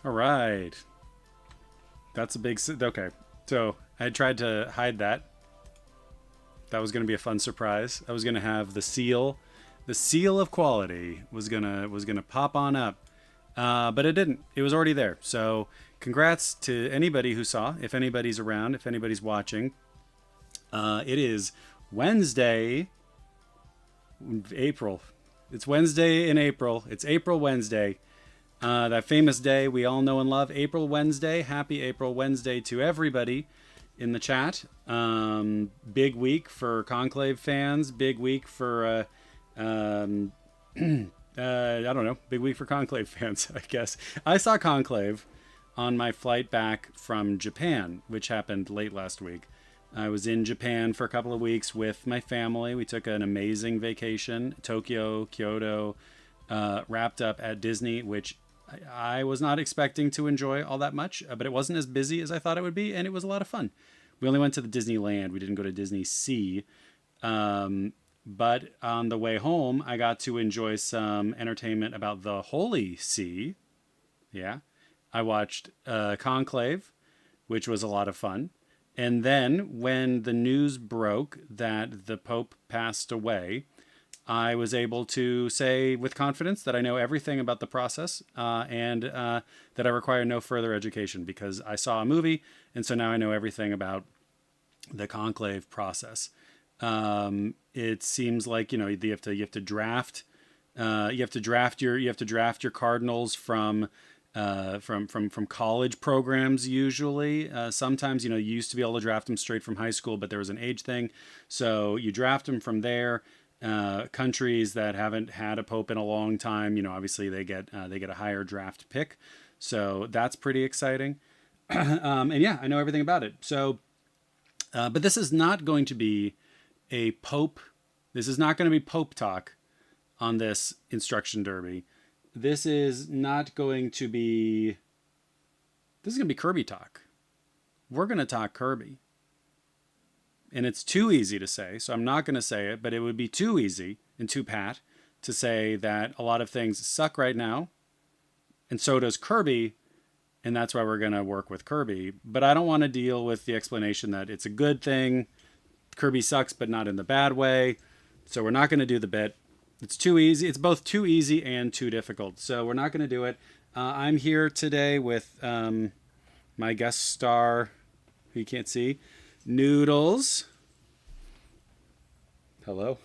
All right. That's a big. Okay. So I tried to hide that. That was going to be a fun surprise. I was going to have the seal of quality was gonna pop on up, but it didn't. It was already there. So congrats to anybody who saw. If anybody's around, if anybody's watching, it is Wednesday, April. It's Wednesday in April. It's April Wednesday. That famous day we all know and love, April Wednesday. Happy April Wednesday to everybody in the chat. Big week for Conclave fans. Big week for, I don't know, big week for Conclave fans, I guess. I saw Conclave on my flight back from Japan, which happened late last week. I was in Japan for a couple of weeks with my family. We took an amazing vacation, Tokyo, Kyoto, wrapped up at Disney, which I was not expecting to enjoy all that much, but it wasn't as busy as I thought it would be, and it was a lot of fun. We only went to the Disneyland. We didn't go to Disney Sea. But on the way home, I got to enjoy some entertainment about the Holy See. Yeah. I watched Conclave, which was a lot of fun. And then when the news broke that the Pope passed away, I was able to say with confidence that I know everything about the process and that I require no further education because I saw a movie, and so now I know everything about the conclave process. It seems like you have to draft your cardinals from college programs usually. Sometimes you used to be able to draft them straight from high school, but there was an age thing, so you draft them from there. Countries that haven't had a pope in a long time, obviously they get a higher draft pick, so that's pretty exciting. And yeah, I know everything about it. So, but this is not going to be a pope. This is not going to be pope talk on this instruction derby. This is not going to be. This is going to be Kirby talk. We're going to talk Kirby. And it's too easy to say, so I'm not going to say it, but it would be too easy and too pat to say that a lot of things suck right now, and so does Kirby, and that's why we're going to work with Kirby. But I don't want to deal with the explanation that it's a good thing, Kirby sucks, but not in the bad way, so we're not going to do the bit. It's too easy. It's both too easy and too difficult, so we're not going to do it. I'm here today with my guest star, who you can't see, Noodles. Hello.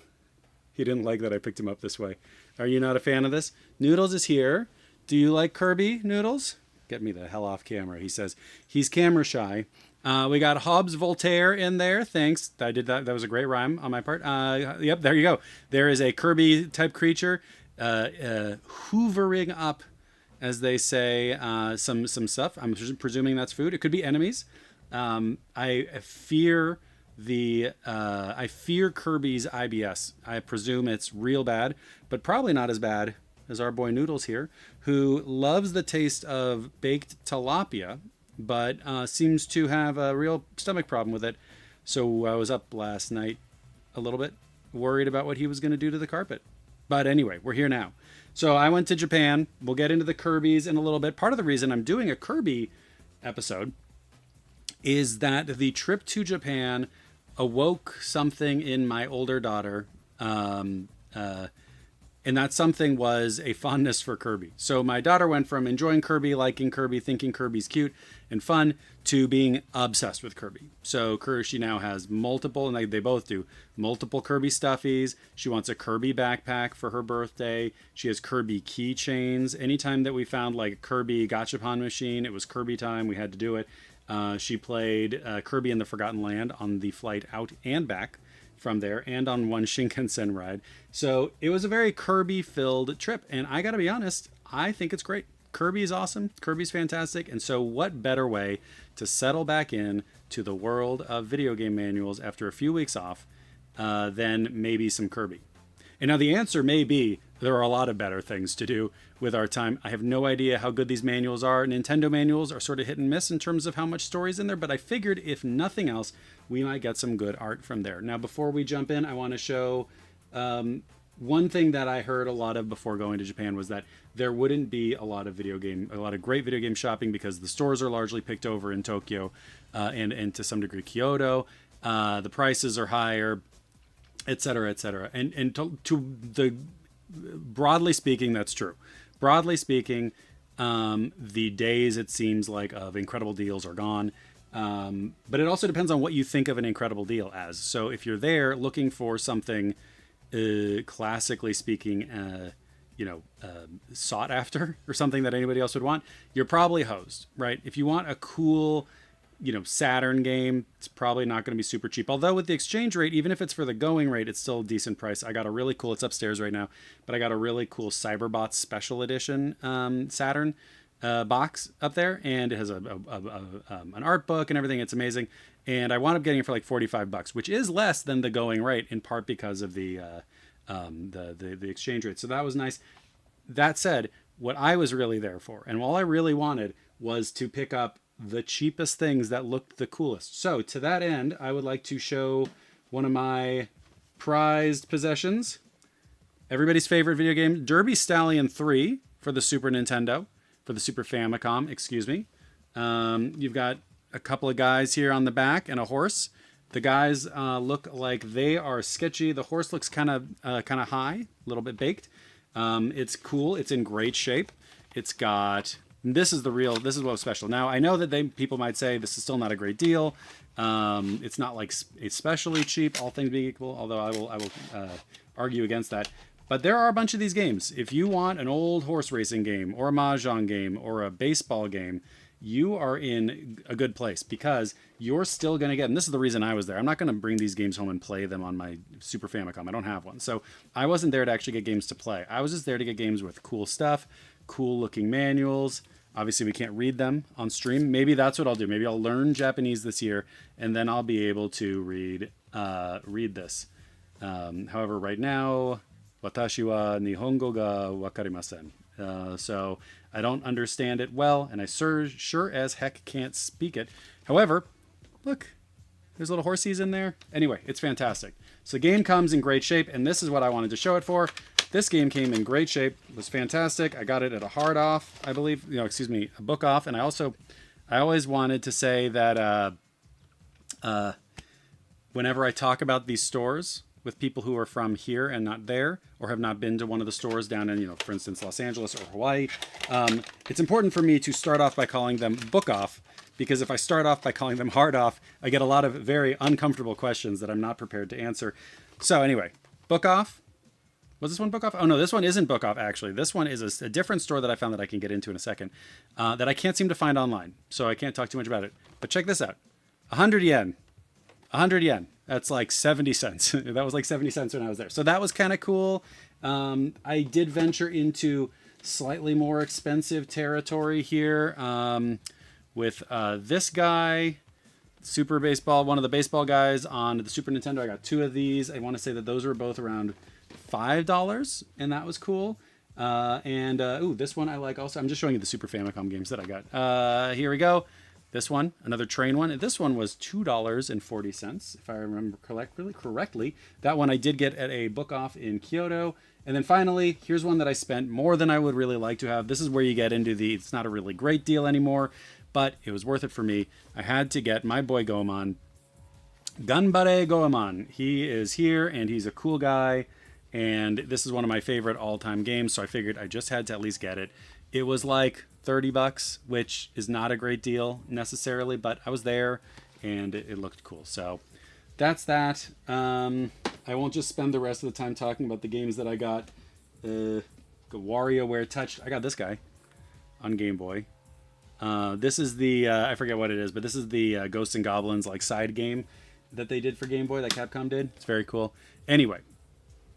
He didn't like that I picked him up this way. Are you not a fan of this? Noodles is here. Do you like Kirby, Noodles? Get me the hell off camera. He says he's camera shy. We got Hobbs Voltaire in there. Thanks. I did that. That was a great rhyme on my part. Yep, there you go. There is a Kirby type creature hoovering up, as they say, some stuff. I'm presuming that's food. It could be enemies. I fear Kirby's IBS. I presume it's real bad, but probably not as bad as our boy Noodles here, who loves the taste of baked tilapia, but seems to have a real stomach problem with it. So I was up last night a little bit worried about what he was going to do to the carpet. But anyway, we're here now. So I went to Japan. We'll get into the Kirbys in a little bit. Part of the reason I'm doing a Kirby episode is that the trip to Japan awoke something in my older daughter. And that something was a fondness for Kirby. So my daughter went from enjoying Kirby, liking Kirby, thinking Kirby's cute and fun, to being obsessed with Kirby. So she now has multiple, and they both do, multiple Kirby stuffies. She wants a Kirby backpack for her birthday. She has Kirby keychains. Anytime that we found like a Kirby gachapon machine, it was Kirby time. We had to do it. She played Kirby in the Forgotten Land on the flight out and back from there, and on one Shinkansen ride. So it was a very Kirby-filled trip, and I gotta be honest, I think it's great. Kirby is awesome. Kirby's fantastic, and so what better way to settle back in to the world of video game manuals after a few weeks off than maybe some Kirby? And now the answer may be there are a lot of better things to do with our time. I have no idea how good these manuals are. Nintendo manuals are sort of hit and miss in terms of how much story's in there, but I figured if nothing else, we might get some good art from there. Now, before we jump in, I want to show One thing that I heard a lot of before going to Japan was that there wouldn't be a lot of great video game shopping because the stores are largely picked over in Tokyo, and to some degree Kyoto. The prices are higher, et cetera, et cetera. And to the broadly speaking, that's true. Broadly speaking, the days it seems like of incredible deals are gone. But it also depends on what you think of an incredible deal as. So if you're there looking for something, classically speaking, sought after or something that anybody else would want, you're probably hosed, right? If you want a cool, Saturn game, it's probably not going to be super cheap. Although with the exchange rate, even if it's for the going rate, it's still a decent price. I got a really cool, it's upstairs right now, but I got a really cool Cyberbots special edition Saturn box up there, and it has an art book and everything. It's amazing. And I wound up getting it for like $45, which is less than the going rate, in part because of the exchange rate. So that was nice. That said, what I was really there for, and all I really wanted, was to pick up the cheapest things that looked the coolest. So to that end, I would like to show one of my prized possessions. Everybody's favorite video game, Derby Stallion 3 for the Super Nintendo, for the Super Famicom, excuse me. You've got a couple of guys here on the back and a horse. The guys look like they are sketchy. The horse looks kind of high, a little bit baked. It's cool. It's in great shape. It's got... This is what's special. Now, I know that people might say this is still not a great deal. It's not like especially cheap, all things being equal, although I will argue against that. But there are a bunch of these games. If you want an old horse racing game or a mahjong game or a baseball game, you are in a good place because you're still going to get, and this is the reason I was there. I'm not going to bring these games home and play them on my Super Famicom. I don't have one. So I wasn't there to actually get games to play. I was just there to get games with cool stuff, cool looking manuals. Obviously, we can't read them on stream. Maybe that's what I'll do. Maybe I'll learn Japanese this year, and then I'll be able to read this. However, right now, watashi wa nihongo ga wakarimasen. So I don't understand it well, and I sure as heck can't speak it. However, look, there's little horsies in there. Anyway, it's fantastic. So the game comes in great shape, and this is what I wanted to show it for. This game came in great shape. It was fantastic. I got it at a hard off, I believe. A book off. And I always wanted to say that whenever I talk about these stores with people who are from here and not there, or have not been to one of the stores down in, for instance, Los Angeles or Hawaii, it's important for me to start off by calling them book off, because if I start off by calling them hard off, I get a lot of very uncomfortable questions that I'm not prepared to answer. So anyway, book off. Was this one book off? Oh no, this one isn't book off actually. This one is a different store that I found that I can get into in a second, that I can't seem to find online. So I can't talk too much about it. But check this out. 100 yen. 100 yen. That's like 70 cents. That was like 70 cents when I was there. So that was kind of cool. I did venture into slightly more expensive territory here, with this guy, Super Baseball, one of the baseball guys on the Super Nintendo. I got two of these. I want to say that those were both around $5, and that was cool. This one I like also. I'm just showing you the Super Famicom games that I got. Here we go. This one, another train one. This one was $2.40, if I remember correctly. That one I did get at a book off in Kyoto. And then finally, here's one that I spent more than I would really like to have. This is where you get into it's not a really great deal anymore, but it was worth it for me. I had to get my boy Goemon. Ganbare Goemon. He is here, and he's a cool guy. And this is one of my favorite all-time games, so I figured I just had to at least get it. It was like $30, which is not a great deal necessarily, but I was there, and it looked cool. So that's that. I won't just spend the rest of the time talking about the games that I got. WarioWare Touch. I got this guy on Game Boy. This is the, I forget what it is, but this is the Ghosts and Goblins like side game that they did for Game Boy, that Capcom did. It's very cool. Anyway,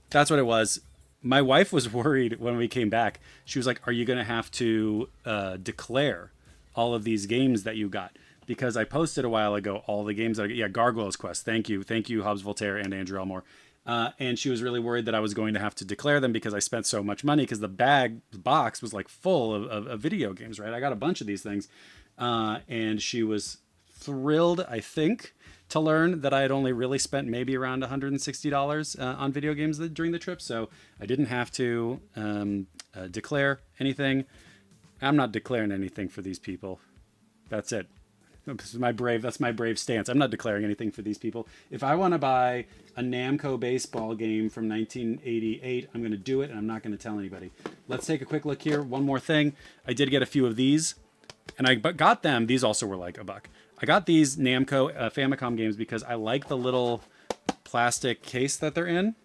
that's what it was. My wife was worried when we came back. She was like, are you going to have to declare all of these games that you got? Because I posted a while ago all the games that I got. Yeah, Gargoyle's Quest. Thank you, Hobbs Voltaire and Andrew Elmore. And she was really worried that I was going to have to declare them because I spent so much money, because the box was like full of video games, right? I got a bunch of these things. And she was thrilled, I think, to learn that I had only really spent maybe around $160 on video games during the trip. So I didn't have to declare anything. I'm not declaring anything for these people. That's it. That's my brave stance. I'm not declaring anything for these people. If I want to buy a Namco baseball game from 1988, I'm going to do it, and I'm not going to tell anybody. Let's take a quick look here. One more thing. I did get a few of these, and I got them. These also were like $1. I got these Namco Famicom games because I like the little plastic case that they're in.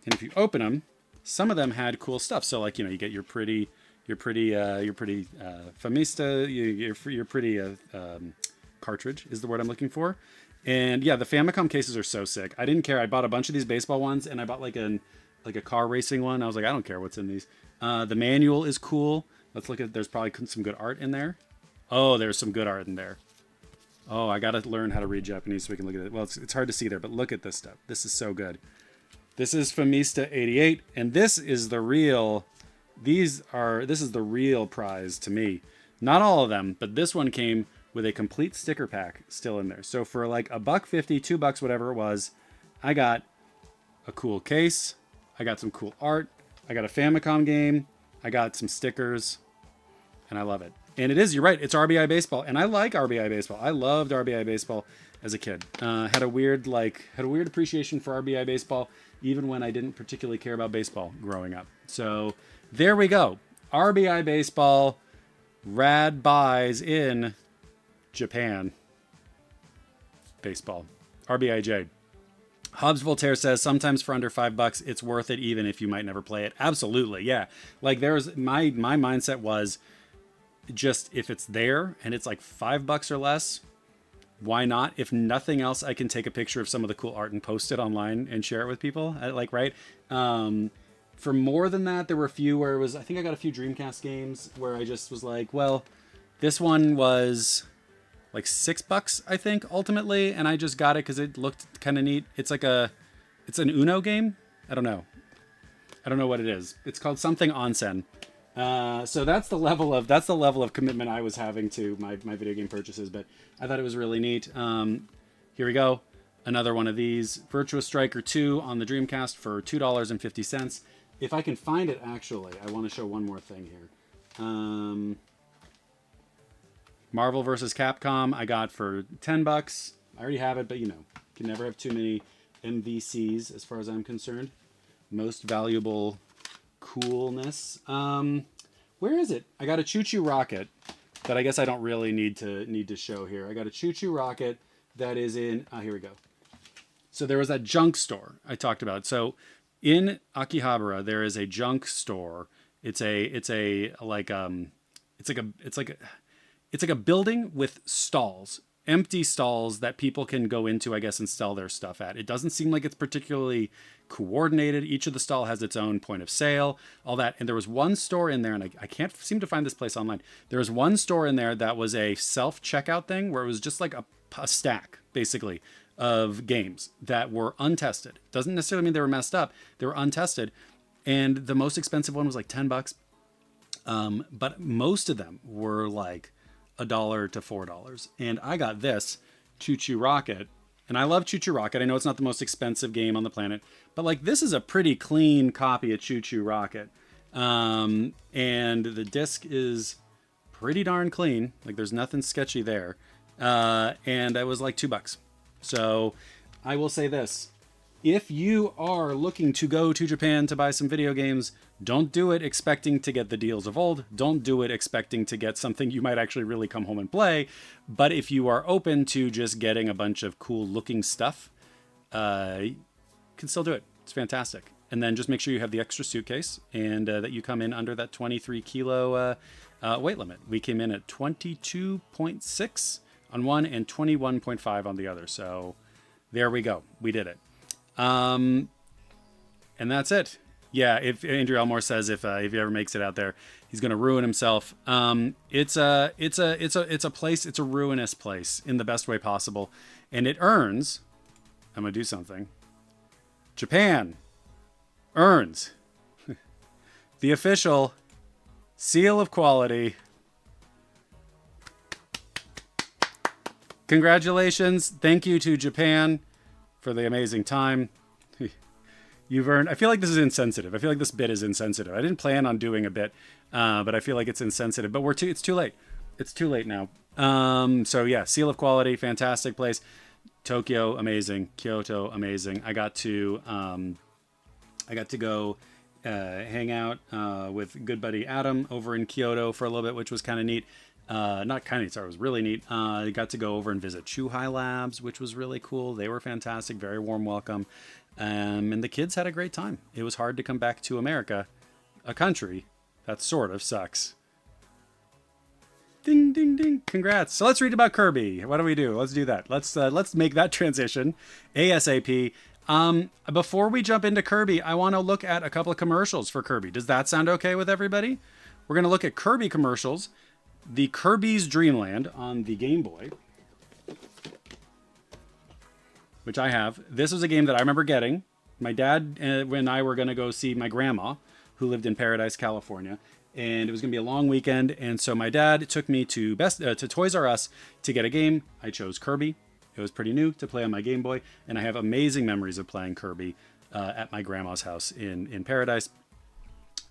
And if you open them, some of them had cool stuff. So like, you get your pretty Famista, your pretty cartridge is the word I'm looking for. And yeah, the Famicom cases are so sick. I didn't care. I bought a bunch of these baseball ones, and I bought like a car racing one. I was like, I don't care what's in these. The manual is cool. Let's look at, there's probably some good art in there. Oh, there's some good art in there. Oh, I got to learn how to read Japanese so we can look at it. Well, it's hard to see there, but look at this stuff. This is so good. This is Famista 88, and this is the real prize to me. Not all of them, but this one came with a complete sticker pack still in there. So for like $1.50, $2, whatever it was, I got a cool case. I got some cool art. I got a Famicom game. I got some stickers, and I love it. And it is, you're right, it's RBI baseball, and I like RBI baseball. I loved RBI baseball as a kid. Had a weird appreciation for RBI baseball, even when I didn't particularly care about baseball growing up. So there we go. RBI baseball, rad buys in Japan. Baseball. RBIJ. Hobbs Voltaire says, sometimes for under $5, it's worth it even if you might never play it. Absolutely, yeah. Like my mindset was, just if it's there and it's like $5 or less, why not? If nothing else, I can take a picture of some of the cool art and post it online and share it with people. Right? For more than that, there were a few where it was, I think I got a few Dreamcast games where I just was like, well, this one was like $6, I think, ultimately. And I just got it because it looked kind of neat. It's an Uno game. I don't know what it is. It's called something Onsen. So that's the level of commitment I was having to my video game purchases, but I thought it was really neat. Here we go. Another one of these. Virtua Striker 2 on the Dreamcast for $2.50. If I can find it, actually, I want to show one more thing here. Marvel vs. Capcom I got for $10. I already have it, but you can never have too many MVCs as far as I'm concerned. Most valuable coolness. Where is it? I got a Choo Choo Rocket that I guess I don't really need to show here. I got a Choo Choo Rocket that is in, here we go. So there was that junk store I talked about. So in Akihabara there is a junk store. It's like a building with stalls, empty stalls that people can go into, I guess, and sell their stuff at. It doesn't seem like it's particularly coordinated. Each of the stall has its own point of sale, all that. And there was one store in there, and I can't seem to find this place online. There was one store in there that was a self-checkout thing where it was just like a stack, basically, of games that were untested. Doesn't necessarily mean they were messed up. They were untested. And the most expensive one was like $10. But most of them were like $1 to $4. And I got this Choo Choo Rocket, and I love Choo Choo Rocket. I know it's not the most expensive game on the planet, but like this is a pretty clean copy of Choo Choo Rocket. And the disc is pretty darn clean. Like there's nothing sketchy there. And it was like $2. So I will say this. If you are looking to go to Japan to buy some video games, don't do it expecting to get the deals of old. Don't do it expecting to get something you might actually really come home and play. But if you are open to just getting a bunch of cool looking stuff, you can still do it. It's fantastic. And then just make sure you have the extra suitcase and that you come in under that 23 kilo weight limit. We came in at 22.6 on one and 21.5 on the other. So there we go. We did it. And that's it. Yeah, if Andrew Elmore says if he ever makes it out there, he's going to ruin himself. It's a place. It's a ruinous place in the best way possible, and it earns. I'm going to do something. Japan earns the official seal of quality Congratulations. Thank you to Japan for the amazing time. You've earned. I feel like this is insensitive. I feel like this bit is insensitive. I didn't plan on doing a bit, but I feel like it's insensitive. But it's too late. It's too late now. So yeah, seal of quality, fantastic place. Tokyo, amazing. Kyoto, amazing. I got to go hang out with good buddy Adam over in Kyoto for a little bit, which was kind of neat. Not kind of neat, sorry, it was really neat. I got to go over and visit Chuhai Labs, which was really cool. They were fantastic, very warm welcome. And the kids had a great time. It was hard to come back to America, a country that sort of sucks. Ding, ding, ding. Congrats. So let's read about Kirby. What do we do? Let's do that. Let's make that transition ASAP. Before we jump into Kirby, I want to look at a couple of commercials for Kirby. Does that sound okay with everybody? We're going to look at Kirby commercials. The Kirby's Dream Land on the Game Boy, which I have. This was a game that I remember getting. My dad and I were going to go see my grandma, who lived in Paradise, California. And it was going to be a long weekend. And so my dad took me to Toys R Us to get a game. I chose Kirby. It was pretty new to play on my Game Boy. And I have amazing memories of playing Kirby at my grandma's house in Paradise.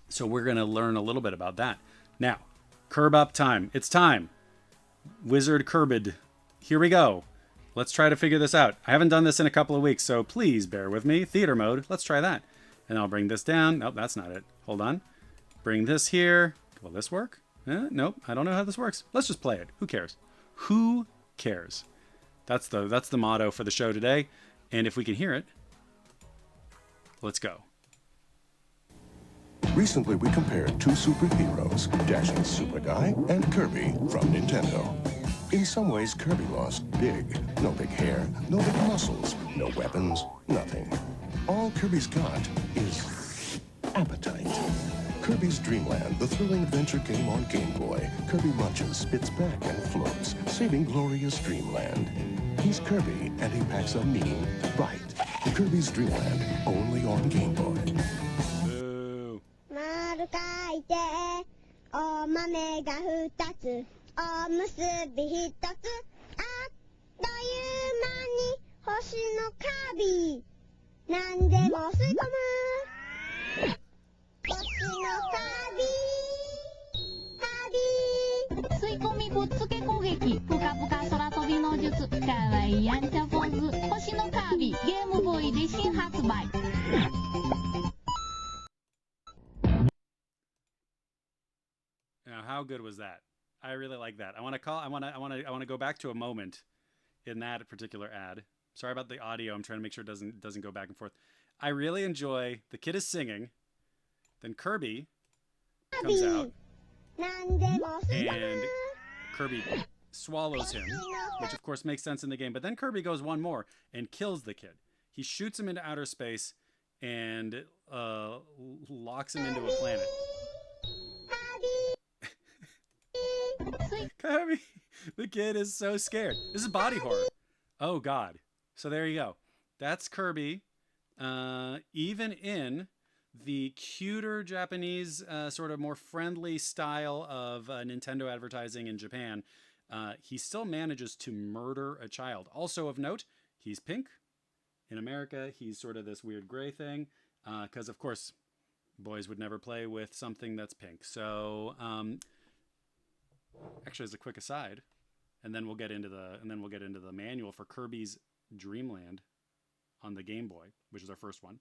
So we're going to learn a little bit about that. Now, Curb Up time. It's time. Wizard Curbid. Here we go. Let's try to figure this out. I haven't done this in a couple of weeks, so please bear with me. Theater mode. Let's try that. And I'll bring this down. Nope, that's not it. Hold on. Bring this here. Will this work? Nope, I don't know how this works. Let's just play it. Who cares? Who cares? That's the motto for the show today. And if we can hear it, let's go. Recently, we compared two superheroes, Dashing Super Guy and Kirby from Nintendo. In some ways, Kirby lost big. No big hair, no big muscles, no weapons, nothing. All Kirby's got is appetite. Kirby's Dream Land, the thrilling adventure game on Game Boy. Kirby munches, spits back, and floats, saving glorious dreamland. He's Kirby, and he packs a mean bite. Kirby's Dream Land, only on Game Boy. Boo. 丸書いてお豆が2つおむすび1つあっという間に星のカービィなんでも吸い込む星のカービィカービィ吸い込みぶっつけ攻撃ぷかぷか空飛びの術かわいいやんちゃポーズ星のカービィゲームボーイで新発売 Now, how good was that? I really like that. I want to go back to a moment in that particular ad. Sorry about the audio. I'm trying to make sure it doesn't go back and forth. I really enjoy the kid is singing, then Kirby comes out, and Kirby swallows him, which of course makes sense in the game. But then Kirby goes one more and kills the kid. He shoots him into outer space and locks him into a planet. Kirby, the kid is so scared. This is body horror. Oh God. So there you go. That's Kirby. Even in the cuter Japanese, sort of more friendly style of Nintendo advertising in Japan, he still manages to murder a child. Also of note, he's pink. In America, he's sort of this weird gray thing, because of course, boys would never play with something that's pink. So, actually, as a quick aside, and then we'll get into the manual for Kirby's Dream Land on the Game Boy, which is our first one.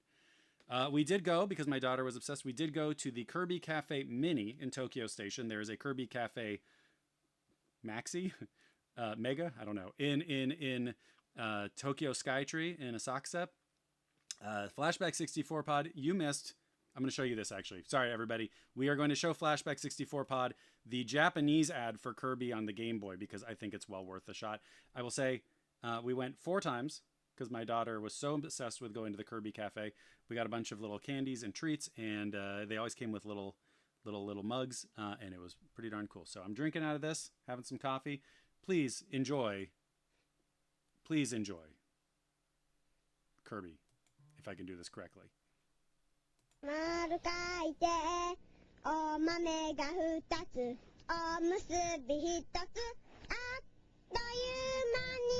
We did go, because my daughter was obsessed, we did go to the Kirby Cafe Mini in Tokyo Station. There is a Kirby Cafe Maxi, Mega, I don't know, in Tokyo Skytree in Asakusa. Flashback 64 pod, you missed. I'm going to show you this actually. Sorry, everybody. We are going to show Flashback 64 pod, the Japanese ad for Kirby on the Game Boy, because I think it's well worth the shot. I will say we went 4 times because my daughter was so obsessed with going to the Kirby Cafe. We got a bunch of little candies and treats, and they always came with little mugs, and it was pretty darn cool. So I'm drinking out of this, having some coffee. Please enjoy Kirby, if I can do this correctly. 丸書いてお豆が2つおむすび1つあっという間に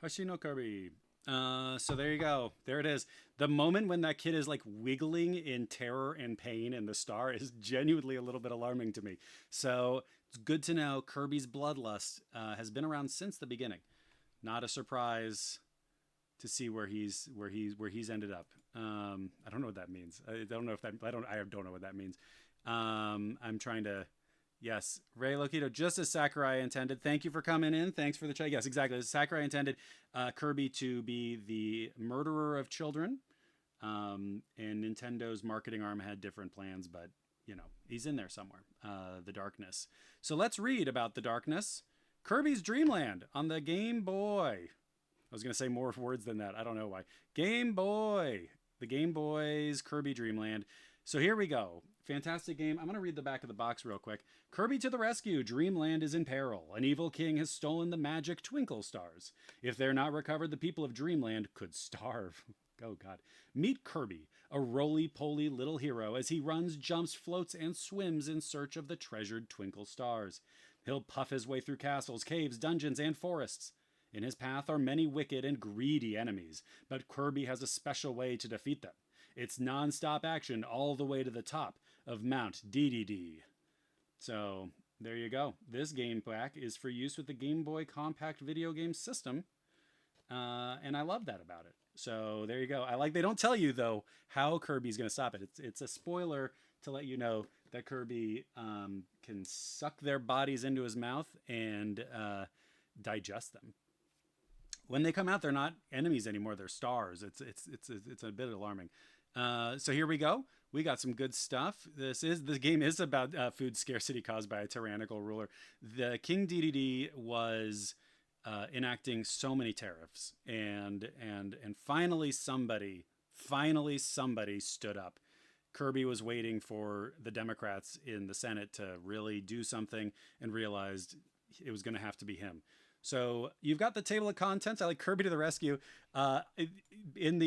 Hoshino Kirby. So there you go. There it is. The moment when that kid is like wiggling in terror and pain in the star is genuinely a little bit alarming to me. So it's good to know Kirby's bloodlust has been around since the beginning. Not a surprise to see where he's ended up. I don't know what that means. I don't know if that I don't know what that means. I'm trying to. Yes, Ray Lokito, just as Sakurai intended. Thank you for coming in. Thanks for the chat. Yes, exactly. As Sakurai intended Kirby to be the murderer of children. And Nintendo's marketing arm had different plans, but he's in there somewhere. The Darkness. So let's read about the Darkness. Kirby's Dream Land on the Game Boy. I was going to say more words than that. I don't know why. Game Boy. The Game Boy's Kirby Dream Land. So here we go. Fantastic game. I'm going to read the back of the box real quick. Kirby to the rescue. Dreamland is in peril. An evil king has stolen the magic twinkle stars. If they're not recovered, the people of Dreamland could starve. Oh, God. Meet Kirby, a roly-poly little hero, as he runs, jumps, floats, and swims in search of the treasured twinkle stars. He'll puff his way through castles, caves, dungeons, and forests. In his path are many wicked and greedy enemies, but Kirby has a special way to defeat them. It's non-stop action all the way to the top of Mount DDD. So, there you go. This game pack is for use with the Game Boy Compact video game system, and I love that about it. So, there you go. They don't tell you, though, how Kirby's going to stop it. It's a spoiler to let you know that Kirby can suck their bodies into his mouth and digest them. When they come out, they're not enemies anymore. They're stars. It's a bit alarming. So here we go. We got some good stuff. The game is about food scarcity caused by a tyrannical ruler. The King DDD was enacting so many tariffs, and finally somebody stood up. Kirby was waiting for the Democrats in the Senate to really do something and realized it was going to have to be him. So you've got the table of contents. I like Kirby to the rescue. In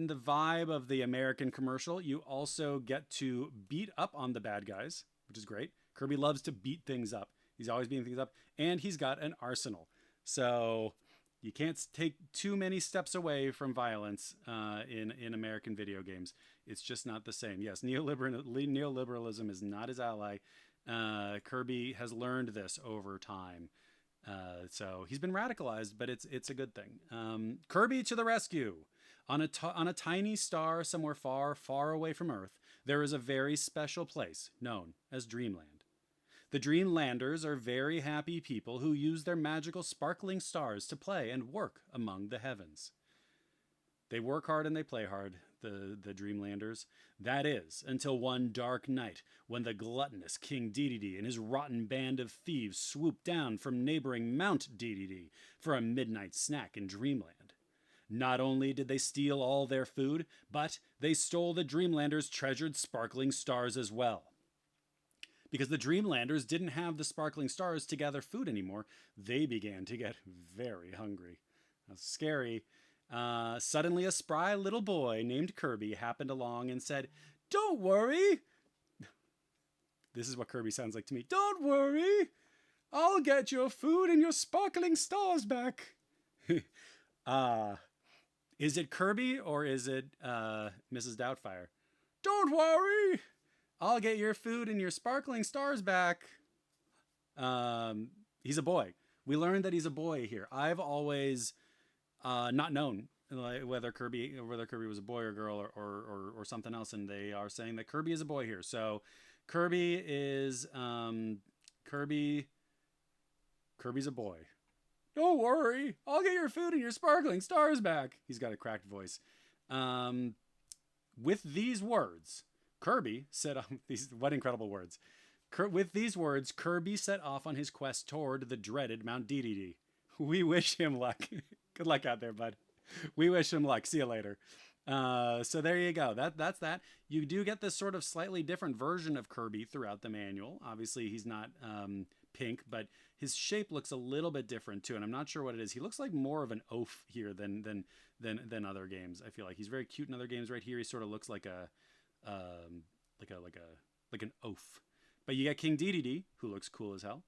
the vibe of the American commercial, you also get to beat up on the bad guys, which is great. Kirby loves to beat things up. He's always beating things up, and he's got an arsenal. So you can't take too many steps away from violence in American video games. It's just not the same. Yes, neoliberalism is not his ally. Kirby has learned this over time. So he's been radicalized, but it's a good thing. Kirby to the rescue. On a tiny star somewhere far, far away from Earth, there is a very special place known as Dreamland. The Dreamlanders are very happy people who use their magical sparkling stars to play and work among the heavens. They work hard and they play hard, the Dreamlanders. That is, until one dark night, when the gluttonous King Dedede and his rotten band of thieves swoop down from neighboring Mount Dedede for a midnight snack in Dreamland. Not only did they steal all their food, but they stole the Dreamlanders' treasured sparkling stars as well. Because the Dreamlanders didn't have the sparkling stars to gather food anymore, they began to get very hungry. That's scary. Suddenly a spry little boy named Kirby happened along and said, "Don't worry." This is what Kirby sounds like to me. "Don't worry. I'll get your food and your sparkling stars back." Is it Kirby or is it Mrs. Doubtfire? "Don't worry. I'll get your food and your sparkling stars back." He's a boy. We learned that he's a boy here. I've always not known whether Kirby was a boy or girl or something else, and they are saying that Kirby is a boy here. So Kirby is Kirby's a boy. "Don't worry, I'll get your food and your sparkling stars back." He's got a cracked voice. With these words, Kirby set off what incredible words. With these words, Kirby set off on his quest toward the dreaded Mount Dedede. We wish him luck. Good luck out there, bud. We wish him luck. See you later. So there you go. That's that. You do get this sort of slightly different version of Kirby throughout the manual. Obviously, he's not pink, but his shape looks a little bit different too, and I'm not sure what it is. He looks like more of an oaf here than other games. I feel like he's very cute in other games. Right here, he sort of looks like an oaf. But you get King Dedede, who looks cool as hell.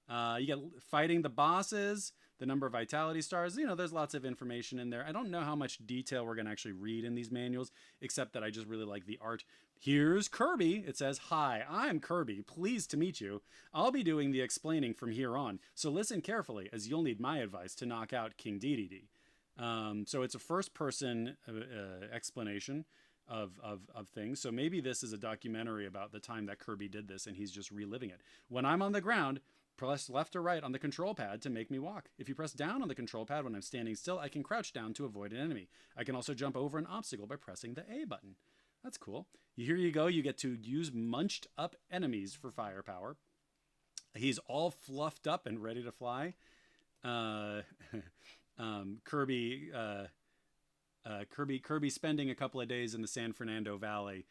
You get fighting the bosses, the number of vitality stars. There's lots of information in there. I don't know how much detail we're going to actually read in these manuals, except that I just really like the art. Here's Kirby. It says, "Hi, I'm Kirby. Pleased to meet you. I'll be doing the explaining from here on, so listen carefully, as you'll need my advice to knock out King Dedede." So it's a first-person explanation of things. So maybe this is a documentary about the time that Kirby did this, and he's just reliving it. When I'm on the ground, press left or right on the control pad to make me walk. If you press down on the control pad when I'm standing still, I can crouch down to avoid an enemy. I can also jump over an obstacle by pressing the A button. That's cool. Here you go. You get to use munched up enemies for firepower. He's all fluffed up and ready to fly. Kirby spending a couple of days in the San Fernando Valley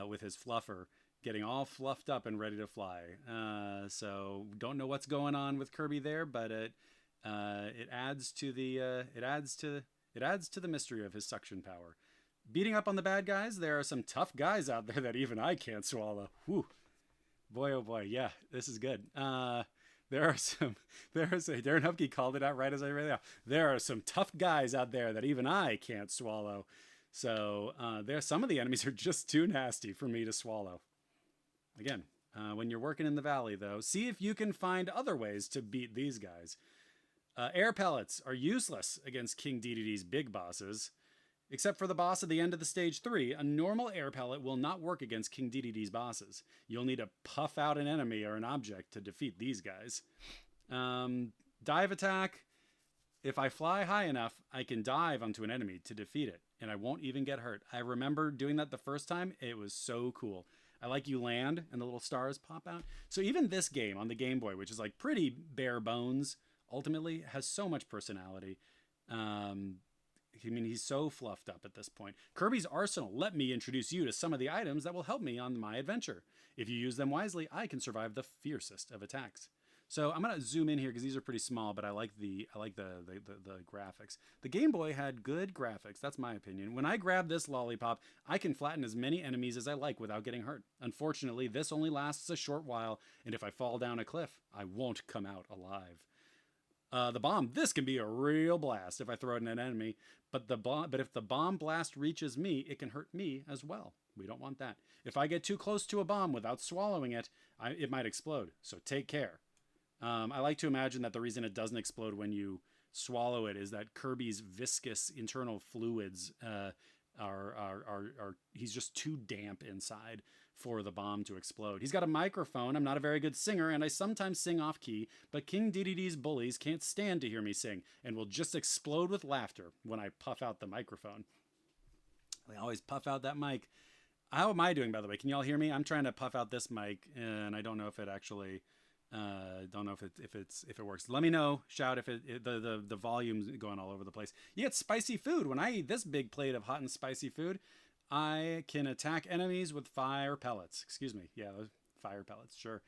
with his fluffer, getting all fluffed up and ready to fly. So don't know what's going on with Kirby there, but it adds to the mystery of his suction power. Beating up on the bad guys. There are some tough guys out there that even I can't swallow. Whew. Boy, oh boy, yeah, this is good. Darren Hupke called it out right as I read it out. There are some tough guys out there that even I can't swallow. So some of the enemies are just too nasty for me to swallow. Again, when you're working in the valley, though, see if you can find other ways to beat these guys. Air pellets are useless against King Dedede's big bosses. Except for the boss at the end of the stage 3, a normal air pellet will not work against King Dedede's bosses. You'll need to puff out an enemy or an object to defeat these guys. Dive attack. If I fly high enough, I can dive onto an enemy to defeat it, and I won't even get hurt. I remember doing that the first time. It was so cool. I like you land, and the little stars pop out. So even this game on the Game Boy, which is like pretty bare bones, ultimately has so much personality. He's so fluffed up at this point. Kirby's Arsenal. Let me introduce you to some of the items that will help me on my adventure. If you use them wisely, I can survive the fiercest of attacks. So I'm gonna zoom in here because these are pretty small, but I like the graphics. The Game Boy had good graphics. That's my opinion. When I grab this lollipop, I can flatten as many enemies as I like without getting hurt. Unfortunately, this only lasts a short while, and if I fall down a cliff, I won't come out alive. The bomb. This can be a real blast if I throw it at an enemy, but if the bomb blast reaches me, it can hurt me as well. We don't want that. If I get too close to a bomb without swallowing it, it might explode. So take care. I like to imagine that the reason it doesn't explode when you swallow it is that Kirby's viscous internal fluids he's just too damp inside for the bomb to explode. He's got a microphone. I'm not a very good singer, and I sometimes sing off key, but King Dedede's bullies can't stand to hear me sing and will just explode with laughter when I puff out the microphone. They always puff out that mic. How am I doing, by the way? Can y'all hear me? I'm trying to puff out this mic, and I don't know if it actually don't know if it works. Let me know. Shout if the volume's going all over the place. You get spicy food. When I eat this big plate of hot and spicy food, I can attack enemies with fire pellets. Excuse me. Yeah, fire pellets. Sure.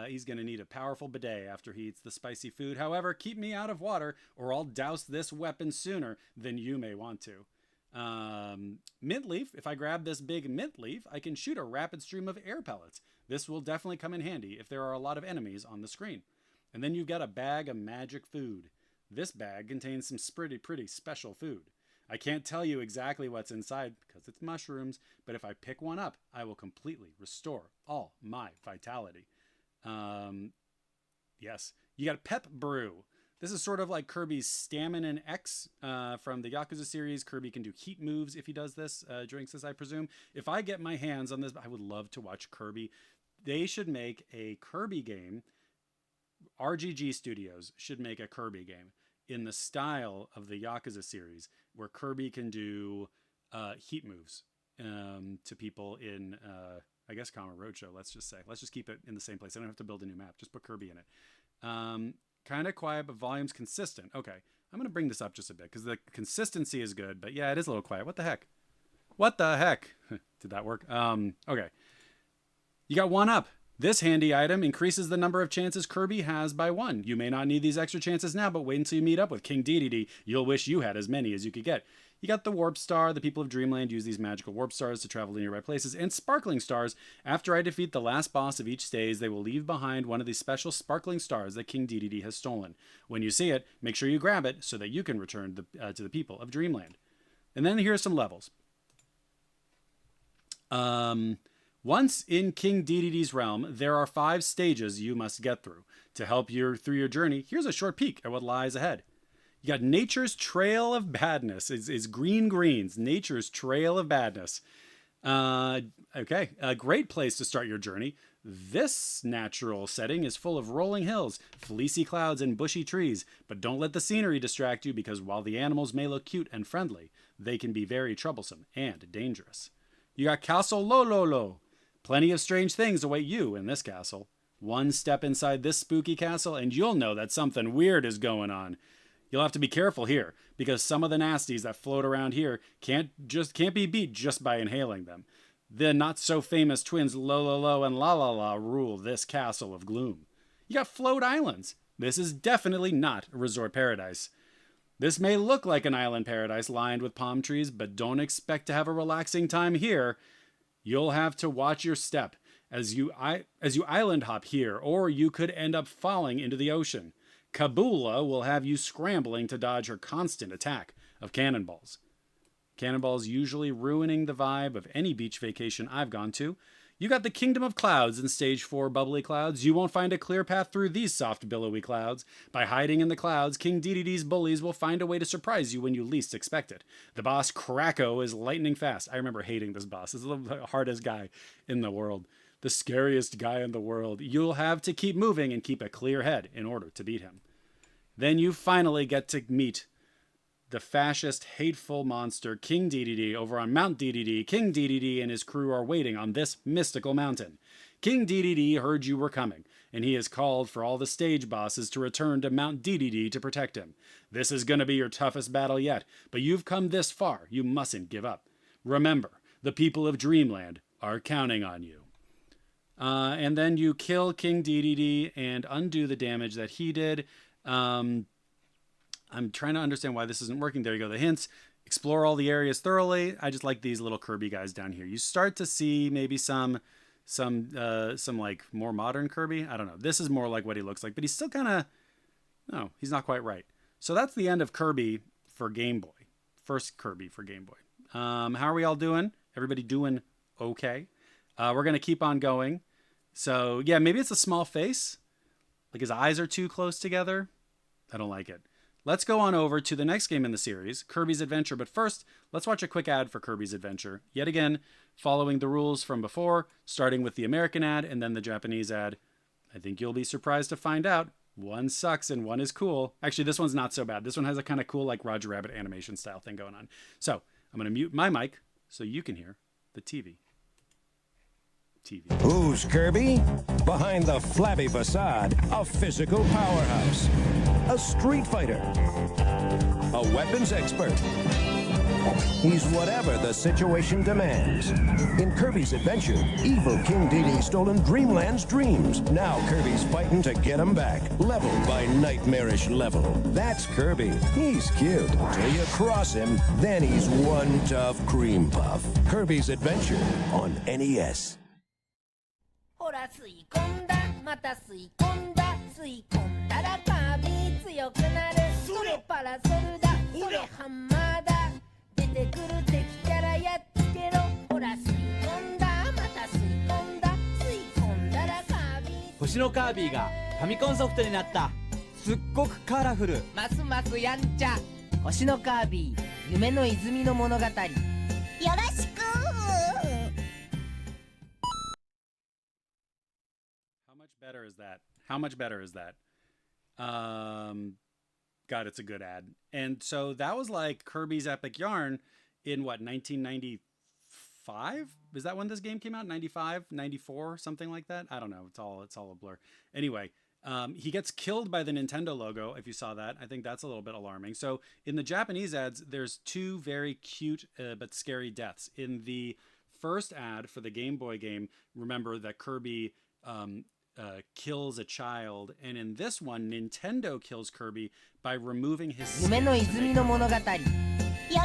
He's going to need a powerful bidet after he eats the spicy food. However, keep me out of water or I'll douse this weapon sooner than you may want to. Mint leaf. If I grab this big mint leaf, I can shoot a rapid stream of air pellets. This will definitely come in handy if there are a lot of enemies on the screen. And then you've got a bag of magic food. This bag contains some pretty special food. I can't tell you exactly what's inside because it's mushrooms, but if I pick one up, I will completely restore all my vitality. Yes, you got a pep brew. This is sort of like Kirby's Stamina X from the Yakuza series. Kirby can do heat moves if he does this, drinks this, I presume. If I get my hands on this, I would love to watch Kirby. They should make a Kirby game. RGG Studios should make a Kirby game in the style of the Yakuza series, where Kirby can do heat moves to people in, I guess, Kama Roadshow, let's just say. Let's just keep it in the same place. I don't have to build a new map. Just put Kirby in it. Kind of quiet, but volume's consistent. Okay, I'm going to bring this up just a bit because the consistency is good, but yeah, it is a little quiet. What the heck? What the heck? Did that work? Okay. You got one up. This handy item increases the number of chances Kirby has by 1. You may not need these extra chances now, but wait until you meet up with King Dedede. You'll wish you had as many as you could get. You got the Warp Star. The people of Dreamland use these magical Warp Stars to travel to nearby places. And Sparkling Stars. After I defeat the last boss of each stage, they will leave behind one of these special Sparkling Stars that King Dedede has stolen. When you see it, make sure you grab it so that you can return to the people of Dreamland. And then here are some levels. Once in King Dedede's realm, there are 5 stages you must get through. To help you through your journey, here's a short peek at what lies ahead. You got Nature's Trail of Badness. It's green greens. Nature's Trail of Badness. Okay, a great place to start your journey. This natural setting is full of rolling hills, fleecy clouds, and bushy trees. But don't let the scenery distract you, because while the animals may look cute and friendly, they can be very troublesome and dangerous. You got Castle Lololo. Plenty of strange things await you in this castle. One step inside this spooky castle and you'll know that something weird is going on. You'll have to be careful here, because some of the nasties that float around here can't be beat just by inhaling them. The not-so-famous twins Lololo and La rule this castle of gloom. You got Float Islands. This is definitely not a resort paradise. This may look like an island paradise lined with palm trees, but don't expect to have a relaxing time here. You'll have to watch your step as you island hop here, or you could end up falling into the ocean. Kabula will have you scrambling to dodge her constant attack of cannonballs. Cannonballs usually ruining the vibe of any beach vacation I've gone to. You got the Kingdom of Clouds in Stage 4 bubbly clouds. You won't find a clear path through these soft billowy clouds. By hiding in the clouds, King Dedede's bullies will find a way to surprise you when you least expect it. The boss Krako is lightning fast. I remember hating this boss. This is the hardest guy in the world. The scariest guy in the world. You'll have to keep moving and keep a clear head in order to beat him. Then you finally get to meet the fascist, hateful monster, King Dedede, over on Mount Dedede. King Dedede and his crew are waiting on this mystical mountain. King Dedede heard you were coming, and he has called for all the stage bosses to return to Mount Dedede to protect him. This is going to be your toughest battle yet, but you've come this far. You mustn't give up. Remember, the people of Dreamland are counting on you. And then you kill King Dedede and undo the damage that he did. I'm trying to understand why this isn't working. There you go. The hints. Explore all the areas thoroughly. I just like these little Kirby guys down here. You start to see maybe some like more modern Kirby. I don't know. This is more like what he looks like, but he's still kind of, no, he's not quite right. So that's the end of Kirby for Game Boy. First Kirby for Game Boy. How are we all doing? Everybody doing okay? We're going to keep on going. So yeah, maybe it's a small face. Like his eyes are too close together. I don't like it. Let's go on over to the next game in the series, Kirby's Adventure. But first, let's watch a quick ad for Kirby's Adventure. Yet again, following the rules from before, starting with the American ad and then the Japanese ad. I think you'll be surprised to find out one sucks and one is cool. Actually, this one's not so bad. This one has a kind of cool, like Roger Rabbit animation style thing going on. So I'm going to mute my mic so you can hear the TV. Who's Kirby? Behind the flabby facade, a physical powerhouse, a street fighter, a weapons expert. He's whatever the situation demands. In Kirby's Adventure, evil King Dedede's stolen Dreamland's dreams. Now Kirby's fighting to get them back, level by nightmarish level. That's Kirby. He's cute. Till you cross him, then he's one tough cream puff. Kirby's Adventure on NES. ほら吸い込んだまた吸い込んだ吸い込んだらカービィ強くなるそれパラソルだそれハンマーだ出てくる敵キャラやっつけろほら吸い込んだまた吸い込んだ吸い込んだらカービィ星のカービィがファミコンソフトになったすっごくカラフルますますやんちゃ星のカービィ夢の泉の物語よろしく Better is that? How much better is that? God, it's a good ad. And so that was like Kirby's Epic Yarn in what, 1995? Is that when this game came out? 95, 94, something like that? I don't know. It's all a blur. Anyway, he gets killed by the Nintendo logo. If you saw that, I think that's a little bit alarming. So in the Japanese ads, there's two very cute but scary deaths. In the first ad for the Game Boy game, remember that Kirby kills a child, and in this one, Nintendo kills Kirby by removing his 夢 skin の to 泉 make の him- 物語 よ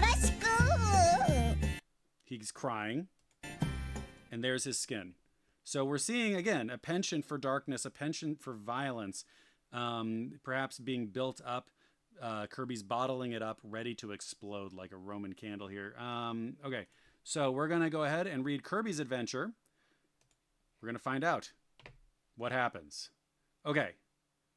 ろしく He's crying, and there's his skin. So we're seeing again a penchant for darkness, a penchant for violence, perhaps being built up. Kirby's bottling it up, ready to explode like a Roman candle here. Okay, so we're gonna go ahead and read Kirby's adventure. We're gonna find out what happens. Okay,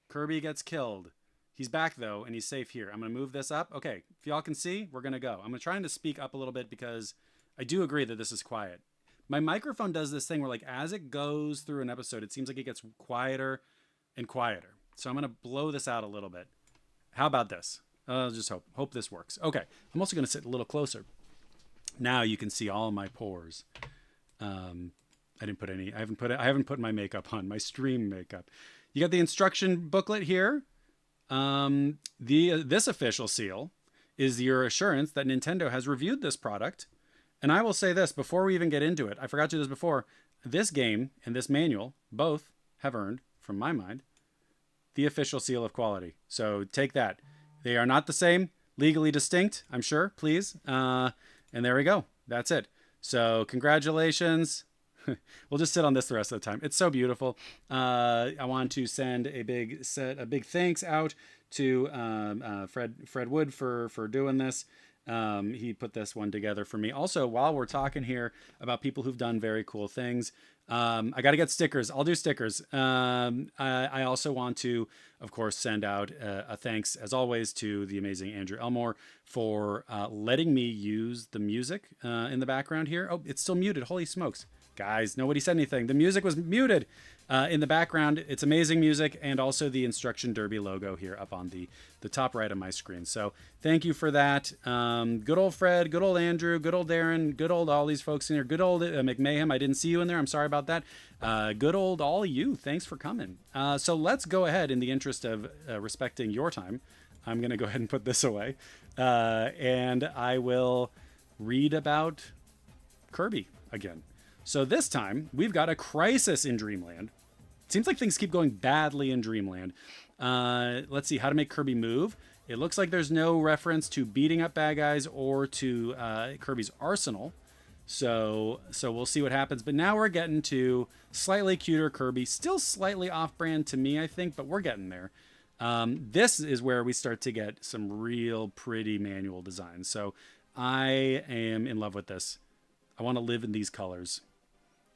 Kirby gets killed. He's back though, and he's safe here. I'm gonna move this up. Okay, if y'all can see, we're gonna go. I'm trying to speak up a little bit because I do agree that this is quiet. My microphone does this thing where, like, as it goes through an episode, it seems like it gets quieter and quieter. So I'm gonna blow this out a little bit. How about this? I'll just hope this works. Okay, I'm also gonna sit a little closer. Now you can see all my pores. I didn't put any. I haven't put my makeup on, my stream makeup. You got the instruction booklet here. This official seal is your assurance that Nintendo has reviewed this product. And I will say this before we even get into it. I forgot to do this before. This game and this manual both have earned, from my mind, the official seal of quality. So take that. They are not the same, legally distinct, I'm sure, please. And there we go. That's it. So congratulations. We'll just sit on this the rest of the time. It's so beautiful. I want to send a big thanks out to Fred Wood for doing this. He put this one together for me. Also, while we're talking here about people who've done very cool things, I got to get stickers. I'll do stickers. I also want to, of course, send out a thanks, as always, to the amazing Andrew Elmore for letting me use the music in the background here. Oh, it's still muted. Holy smokes. Guys, nobody said anything. The music was muted in the background. It's amazing music, and also the Instruction Derby logo here up on the top right of my screen. So thank you for that. Good old Fred, good old Andrew, good old Darren, good old all these folks in here. Good old McMahon. I didn't see you in there. I'm sorry about that. Good old all of you. Thanks for coming. So let's go ahead, in the interest of respecting your time. I'm going to go ahead and put this away. And I will read about Kirby again. So this time, we've got a crisis in Dreamland. Seems like things keep going badly in Dreamland. Let's see, how to make Kirby move. It looks like there's no reference to beating up bad guys or to Kirby's arsenal. So we'll see what happens. But now we're getting to slightly cuter Kirby. Still slightly off-brand to me, I think, but we're getting there. This is where we start to get some real pretty manual designs. So I am in love with this. I want to live in these colors.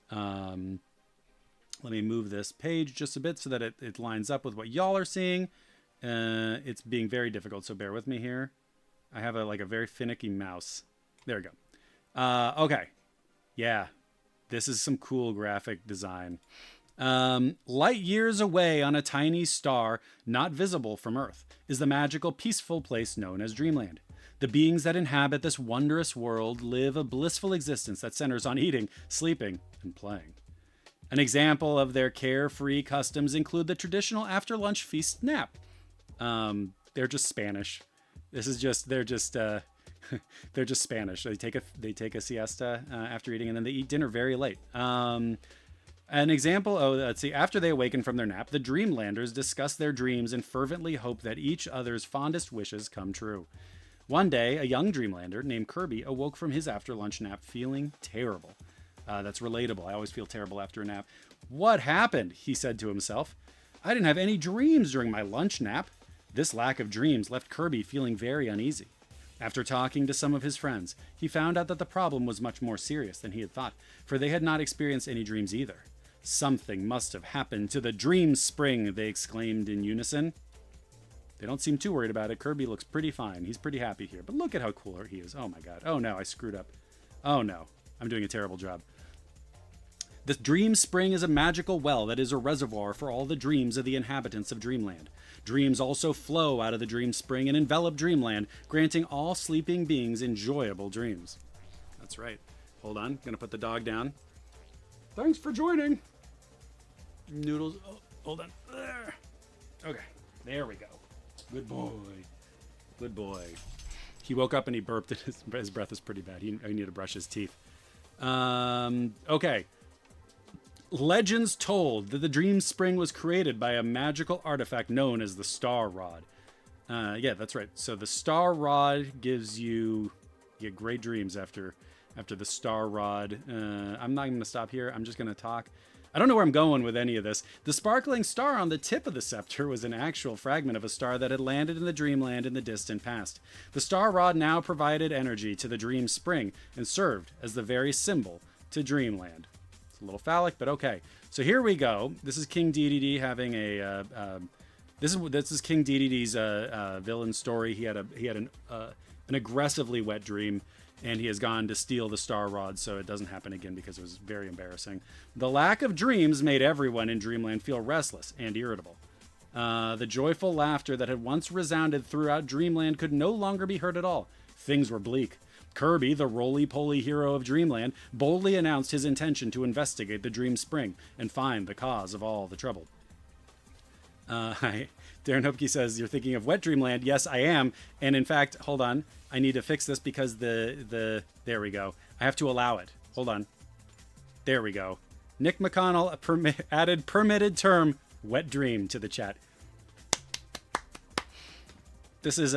Let me move this page just a bit so that it lines up with what y'all are seeing. It's being very difficult, so bear with me here. I have a very finicky mouse. There we go. Okay. Yeah. This is some cool graphic design. Light years away on a tiny star, not visible from Earth, is the magical, peaceful place known as Dreamland. The beings that inhabit this wondrous world live a blissful existence that centers on eating, sleeping, and playing. An example of their carefree customs include the traditional after-lunch feast nap. They're just Spanish. They're just Spanish. They take a siesta after eating, and then they eat dinner very late. An example, let's see. After they awaken from their nap, the Dreamlanders discuss their dreams and fervently hope that each other's fondest wishes come true. One day, a young Dreamlander named Kirby awoke from his after-lunch nap feeling terrible. That's relatable. I always feel terrible after a nap. What happened? He said to himself. I didn't have any dreams during my lunch nap. This lack of dreams left Kirby feeling very uneasy. After talking to some of his friends, he found out that the problem was much more serious than he had thought, for they had not experienced any dreams either. Something must have happened to the Dream Spring, they exclaimed in unison. They don't seem too worried about it. Kirby looks pretty fine. He's pretty happy here. But look at how cool he is. Oh my god. Oh no, I screwed up. Oh no, I'm doing a terrible job. The Dream Spring is a magical well that is a reservoir for all the dreams of the inhabitants of Dreamland. Dreams also flow out of the Dream Spring and envelop Dreamland, granting all sleeping beings enjoyable dreams. That's right. Hold on. Gonna put the dog down. Thanks for joining. Noodles. Oh, hold on. There. Okay. There we go. Good boy. Good boy. He woke up and he burped and his breath is pretty bad. He needed to brush his teeth. Okay. Legends told that the Dream Spring was created by a magical artifact known as the Star Rod. Yeah, that's right. So the Star Rod gives you get great dreams after the Star Rod. I'm not going to stop here. I'm just going to talk. I don't know where I'm going with any of this. The sparkling star on the tip of the scepter was an actual fragment of a star that had landed in the dreamland in the distant past. The Star Rod now provided energy to the Dream Spring and served as the very symbol to Dreamland. It's a little phallic, but okay. So here we go. This is King Dedede having a. This is King Dedede's villain story. He had an aggressively wet dream, and he has gone to steal the Star Rod so it doesn't happen again because it was very embarrassing. The lack of dreams made everyone in Dreamland feel restless and irritable. The joyful laughter that had once resounded throughout Dreamland could no longer be heard at all. Things were bleak. Kirby, the roly-poly hero of Dreamland, boldly announced his intention to investigate the Dream Spring and find the cause of all the trouble. Hi. Darren Hopke says, you're thinking of Wet Dreamland. Yes, I am. And in fact, hold on. I need to fix this because there we go. I have to allow it. Hold on. There we go. Nick McConnell added permitted term wet dream to the chat. This is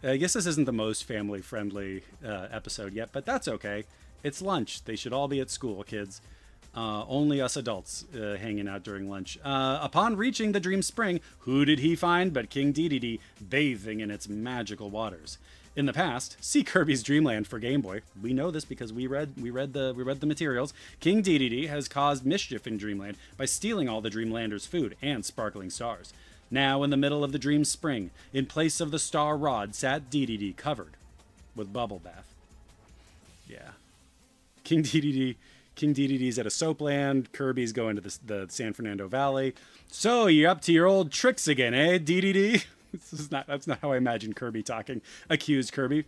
I guess this isn't the most family-friendly episode yet, but that's okay. It's lunch. They should all be at school, kids. Only us adults hanging out during lunch. Upon reaching the Dream Spring, who did he find but King Dedede bathing in its magical waters? In the past, see Kirby's Dream Land for Game Boy. We know this because we read the materials. King Dedede has caused mischief in Dreamland by stealing all the Dreamlanders' food and sparkling stars. Now, in the middle of the Dream Spring, in place of the Star Rod, sat Dedede covered with bubble bath. Yeah, King Dedede's at a soapland. Kirby's going to the San Fernando Valley. So you're up to your old tricks again, eh, Dedede? That's not how I imagine Kirby talking. Accused Kirby.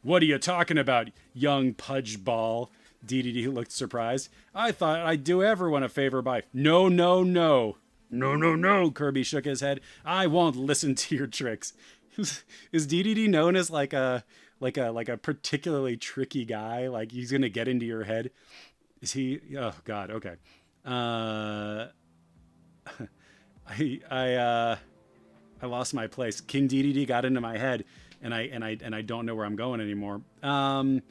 What are you talking about, young pudge ball? Dedede looked surprised. I thought I'd do everyone a favor by. No. No. Kirby shook his head. I won't listen to your tricks. Is Dedede known as like a particularly tricky guy? Like he's gonna get into your head? Is he? Oh God. Okay. I lost my place. King Dedede got into my head, and I don't know where I'm going anymore. No.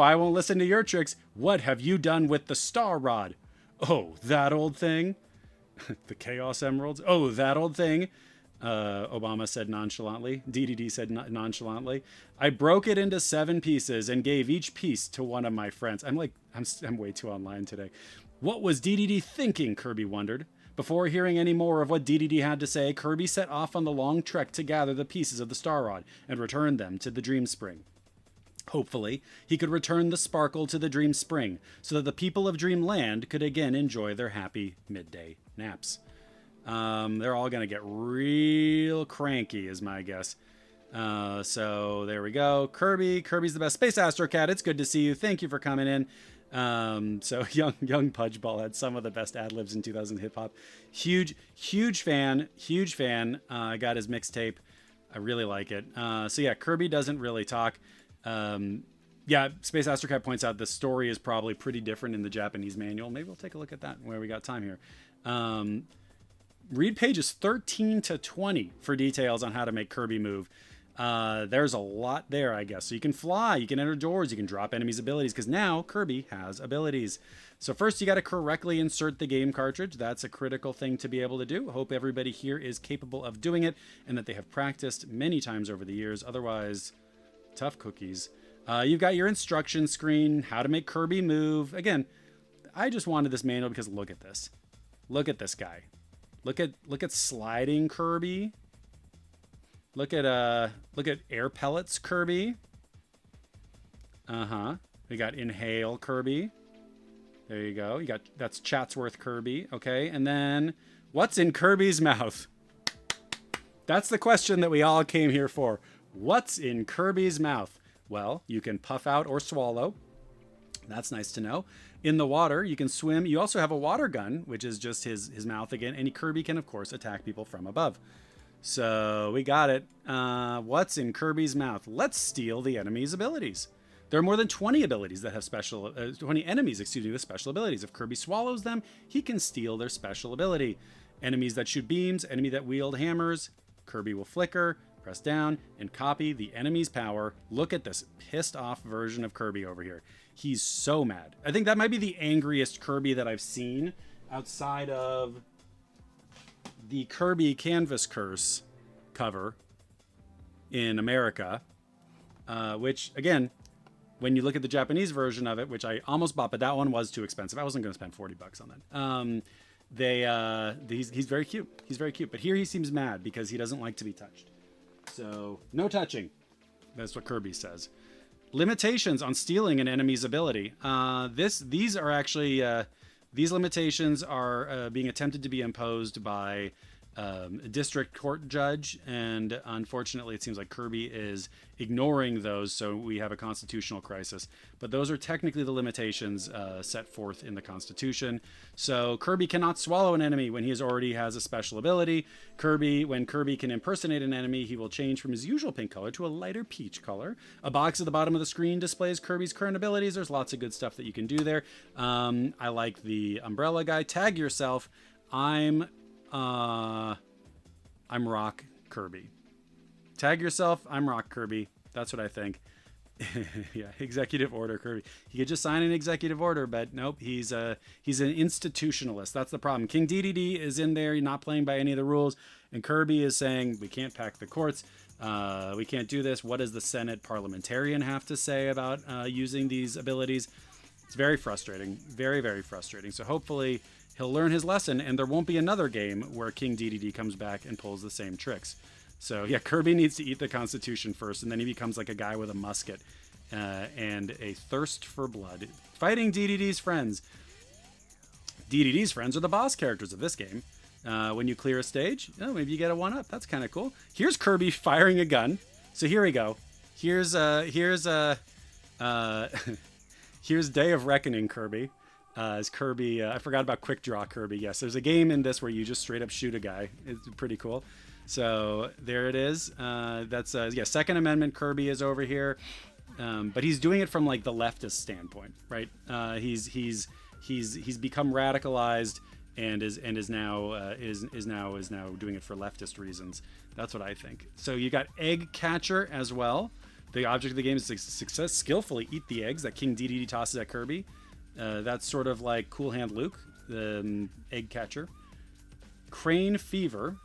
I won't listen to your tricks. What have you done with the Star Rod? Oh, that old thing. The Chaos Emeralds. Oh, that old thing. Obama said nonchalantly. Dedede said nonchalantly. I broke it into 7 pieces and gave each piece to one of my friends. I'm way too online today. What was Dedede thinking? Kirby wondered. Before hearing any more of what Dedede had to say, Kirby set off on the long trek to gather the pieces of the Star Rod and return them to the Dream Spring. Hopefully, he could return the sparkle to the Dream Spring so that the people of Dreamland could again enjoy their happy midday naps. They're all going to get real cranky, is my guess. So there we go. Kirby's the best. Space Astro Cat, it's good to see you. Thank you for coming in. So young Pudgeball had some of the best ad-libs in 2000 hip hop. Huge fan. I got his mixtape. I really like it. So yeah, Kirby doesn't really talk. Yeah, Space Astro Cat points out the story is probably pretty different in the Japanese manual. Maybe we'll take a look at that where we got time here. Read pages 13 to 20 for details on how to make Kirby move. There's a lot there, I guess. So you can fly, you can enter doors, you can drop enemies' abilities, because now Kirby has abilities. So first you got to correctly insert the game cartridge. That's a critical thing to be able to do. Hope everybody here is capable of doing it and that they have practiced many times over the years. Otherwise, tough cookies. You've got your instruction screen, how to make Kirby move. Again, I just wanted this manual because look at this. Look at this guy. Look at sliding Kirby. Look at air pellets Kirby. We got inhale Kirby. There you go. That's Chatsworth Kirby. Okay, and then what's in Kirby's mouth? That's the question that we all came here for. What's in Kirby's mouth? Well, you can puff out or swallow. That's nice to know. In the water, you can swim. You also have a water gun, which is just his mouth again. And Kirby can, of course, attack people from above. So we got it. What's in Kirby's mouth? Let's steal the enemy's abilities. There are more than 20 abilities that have 20 enemies, with special abilities. If Kirby swallows them, he can steal their special ability. Enemies that shoot beams, enemy that wield hammers, Kirby will flicker, press down, and copy the enemy's power. Look at this pissed off version of Kirby over here. He's so mad. I think that might be the angriest Kirby that I've seen outside of the Kirby Canvas Curse cover in America, which, again, when you look at the Japanese version of it, which I almost bought, but that one was too expensive. I wasn't going to spend $40 on that. He's very cute. He's very cute. But here he seems mad because he doesn't like to be touched. So, no touching. That's what Kirby says. Limitations on stealing an enemy's ability. These limitations are being attempted to be imposed by a district court judge, and unfortunately it seems like Kirby is ignoring those, so we have a constitutional crisis. But those are technically the limitations set forth in the Constitution. So Kirby cannot swallow an enemy when he already has a special ability. When Kirby can impersonate an enemy, he will change from his usual pink color to a lighter peach color. A box at the bottom of the screen displays Kirby's current abilities. There's lots of good stuff that you can do there. I like the umbrella guy. Tag yourself. I'm Rock Kirby. Tag yourself. I'm Rock Kirby. That's what I think. Yeah, executive order Kirby. He could just sign an executive order, but nope. He's an institutionalist. That's the problem. King DDD is in there, not playing by any of the rules, and Kirby is saying we can't pack the courts. We can't do this. What does the Senate parliamentarian have to say about using these abilities? It's very frustrating. Very, very frustrating. So hopefully he'll learn his lesson, and there won't be another game where King DDD comes back and pulls the same tricks. So yeah, Kirby needs to eat the Constitution first, and then he becomes like a guy with a musket and a thirst for blood. Fighting DDD's friends. DDD's friends are the boss characters of this game. When you clear a stage, maybe you get a 1-up. That's kind of cool. Here's Kirby firing a gun. So here we go. Here's Day of Reckoning Kirby. As Kirby, I forgot about Quick Draw Kirby. Yes, there's a game in this where you just straight up shoot a guy. It's pretty cool. So there it is. That's Second Amendment Kirby is over here, but he's doing it from like the leftist standpoint, right? He's become radicalized and is now doing it for leftist reasons. That's what I think. So you got Egg Catcher as well. The object of the game is to skillfully eat the eggs that King DDD tosses at Kirby. That's sort of like Cool Hand Luke, the egg catcher. Crane Fever.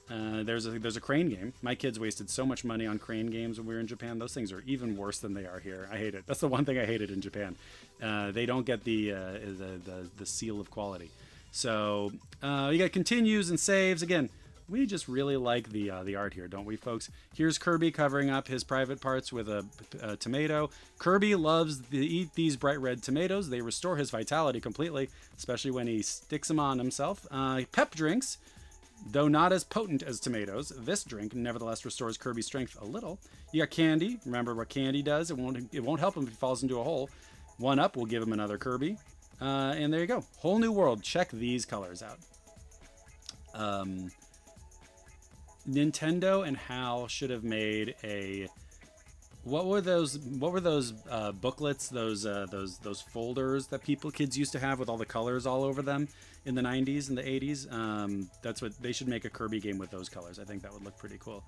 There's a crane game. My kids wasted so much money on crane games when we were in Japan. Those things are even worse than they are here. I hate it. That's the one thing I hated in Japan. They don't get the seal of quality. So you got continues and saves. Again, we just really like the art here, don't we, folks? Here's Kirby covering up his private parts with a tomato. Kirby loves to eat these bright red tomatoes. They restore his vitality completely, especially when he sticks them on himself. Pep drinks, though not as potent as tomatoes, this drink nevertheless restores Kirby's strength a little. You got candy. Remember what candy does? It won't help him if he falls into a hole. 1-up will give him another Kirby. And there you go. Whole new world. Check these colors out. Nintendo and HAL should have made a. What were those booklets? Those folders that kids used to have with all the colors all over them in the 90s and the 80s. That's what they should make a Kirby game with those colors. I think that would look pretty cool.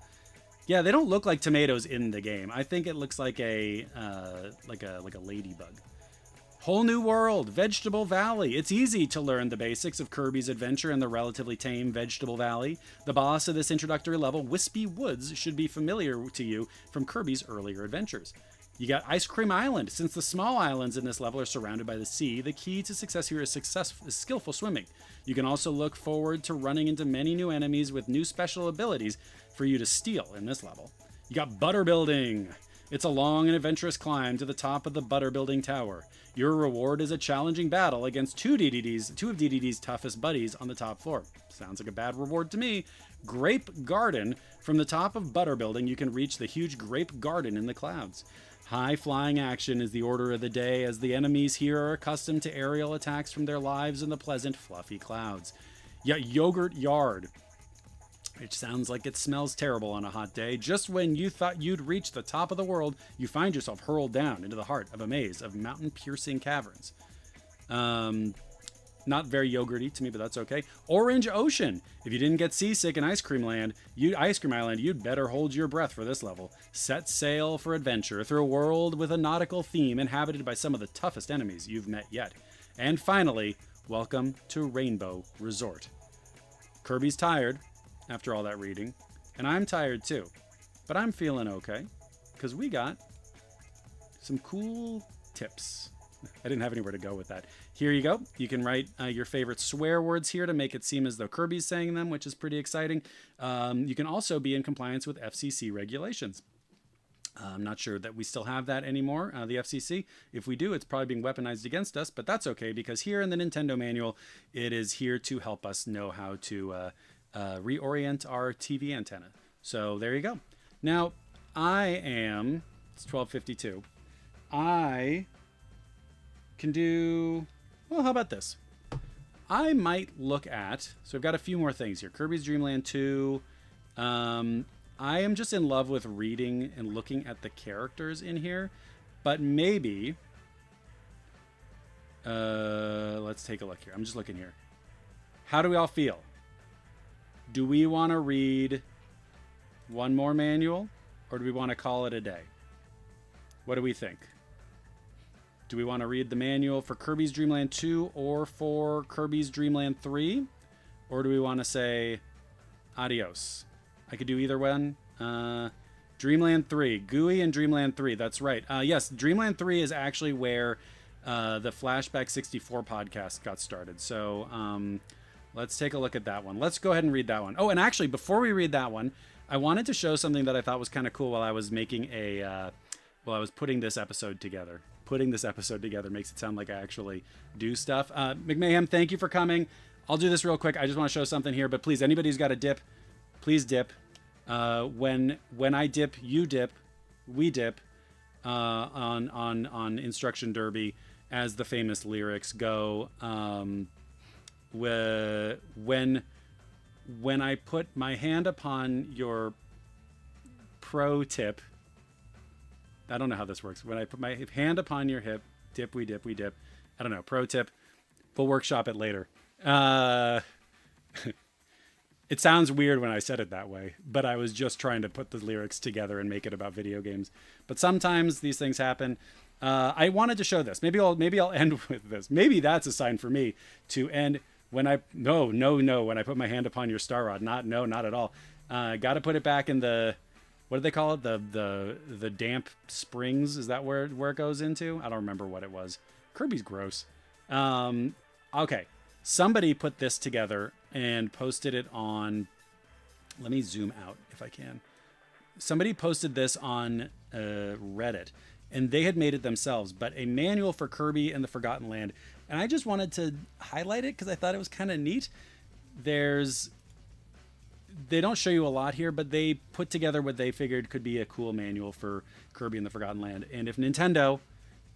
Yeah, they don't look like tomatoes in the game. I think it looks like a ladybug. Whole new world, Vegetable Valley. It's easy to learn the basics of Kirby's adventure in the relatively tame Vegetable Valley. The boss of this introductory level, Wispy Woods, should be familiar to you from Kirby's earlier adventures. You got Ice Cream Island. Since the small islands in this level are surrounded by the sea, the key to success here is skillful swimming. You can also look forward to running into many new enemies with new special abilities for you to steal in this level. You got Butter Building. It's a long and adventurous climb to the top of the Butter Building Tower. Your reward is a challenging battle against two of DDD's toughest buddies on the top floor. Sounds like a bad reward to me. Grape Garden. From the top of Butter Building, you can reach the huge Grape Garden in the clouds. High flying action is the order of the day, as the enemies here are accustomed to aerial attacks from their lives in the pleasant, fluffy clouds. Yogurt Yard. Which sounds like it smells terrible on a hot day. Just when you thought you'd reach the top of the world, you find yourself hurled down into the heart of a maze of mountain-piercing caverns. Not very yogurty to me, but that's okay. Orange Ocean. If you didn't get seasick in Ice Cream Island, you'd better hold your breath for this level. Set sail for adventure through a world with a nautical theme inhabited by some of the toughest enemies you've met yet. And finally, welcome to Rainbow Resort. Kirby's tired after all that reading, and I'm tired too. But I'm feeling okay, because we got some cool tips. I didn't have anywhere to go with that. Here you go. You can write your favorite swear words here to make it seem as though Kirby's saying them, which is pretty exciting. You can also be in compliance with FCC regulations. I'm not sure that we still have that anymore, the FCC. If we do, it's probably being weaponized against us, but that's okay, because here in the Nintendo manual, it is here to help us know how to reorient our TV antenna. So there you go. Now, it's 12:52. I can do, well, how about this? I might look at, so I've got a few more things here. Kirby's Dream Land 2. I am just in love with reading and looking at the characters in here, but maybe, let's take a look here. I'm just looking here. How do we all feel? Do we want to read one more manual, or do we want to call it a day? What do we think? Do we want to read the manual for Kirby's Dream Land 2 or for Kirby's Dream Land 3? Or do we want to say adios? I could do either one. Dreamland 3. GUI and Dreamland 3. That's right. Yes, Dreamland 3 is actually where the Flashback 64 podcast got started. So let's take a look at that one. Let's go ahead and read that one. Oh, and actually, before we read that one, I wanted to show something that I thought was kind of cool while I was making I was putting this episode together. Putting this episode together makes it sound like I actually do stuff. McMahon, thank you for coming. I'll do this real quick. I just want to show something here, but please, anybody who's got a dip, please dip. When I dip, you dip, we dip on Instruction Derby, as the famous lyrics go. When I put my hand upon your pro tip, I don't know how this works. When I put my hand upon your hip, dip, we dip, we dip. I don't know. Pro tip. We'll workshop it later. It sounds weird when I said it that way, but I was just trying to put the lyrics together and make it about video games. But sometimes these things happen. I wanted to show this. Maybe I'll end with this. Maybe that's a sign for me to end when I when I put my hand upon your star rod. Not at all. Got to put it back in the, what do they call it? The damp springs. Is that where it goes into? I don't remember what it was. Kirby's gross. Okay. Somebody put this together and posted it on, let me zoom out if I can. Somebody posted this on Reddit, and they had made it themselves, but a manual for Kirby and the Forgotten Land. And I just wanted to highlight it because I thought it was kind of neat. They don't show you a lot here, but they put together what they figured could be a cool manual for Kirby and the Forgotten Land. And if Nintendo,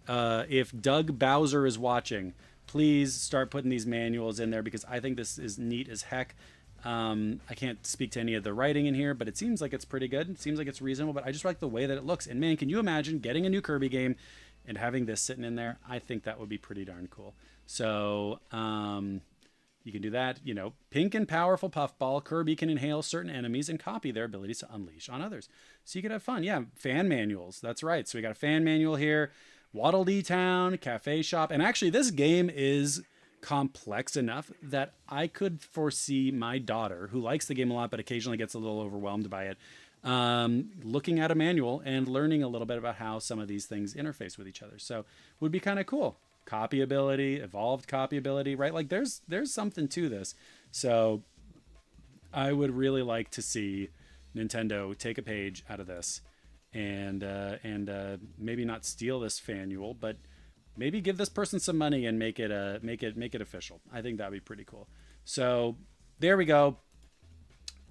if Doug Bowser is watching, please start putting these manuals in there, because I think this is neat as heck. I can't speak to any of the writing in here, but it seems like it's pretty good. It seems like it's reasonable, but I just like the way that it looks. And man, can you imagine getting a new Kirby game and having this sitting in there? I think that would be pretty darn cool. So you can do that. You know, pink and powerful puffball. Kirby can inhale certain enemies and copy their abilities to unleash on others. So you could have fun. Yeah, fan manuals. That's right. So we got a fan manual here. Waddle Dee Town, Cafe Shop. And actually, this game is complex enough that I could foresee my daughter, who likes the game a lot but occasionally gets a little overwhelmed by it, looking at a manual and learning a little bit about how some of these things interface with each other. So would be kind of cool. Copy ability, evolved copy ability, right? Like there's something to this. So I would really like to see Nintendo take a page out of this and maybe not steal this fanual, but maybe give this person some money and make it official. I think that'd be pretty cool. So there we go.